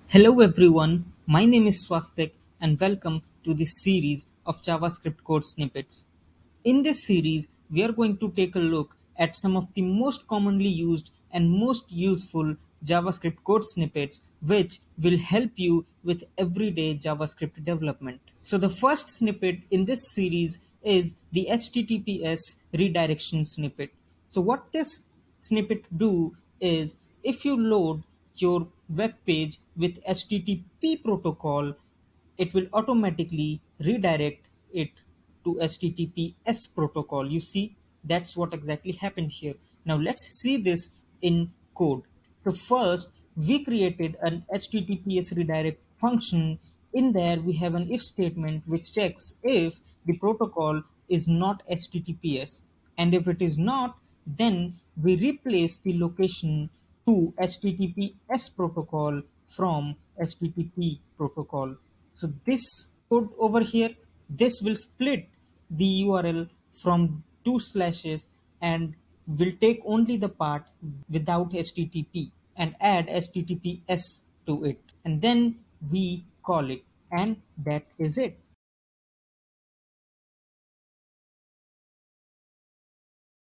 Hello everyone, my name is Swastik and welcome to this series of JavaScript code snippets. In this series, we are going to take a look at some of the most commonly used and most useful JavaScript code snippets which will help you with everyday JavaScript development. So the first snippet in this series is the HTTPS redirection snippet. So what this snippet do is if you load your web page with HTTP protocol, it will automatically redirect it to HTTPS protocol. You see, that's what exactly happened here. Now let's see this in code. So first, we created an HTTPS redirect function. In there, we have an if statement which checks if the protocol is not HTTPS. And if it is not, then we replace the location to HTTPS protocol from HTTP protocol. So this code over here, this will split the URL from two slashes and will take only the part without HTTP and add HTTPS to it. And then we call it, and that is it.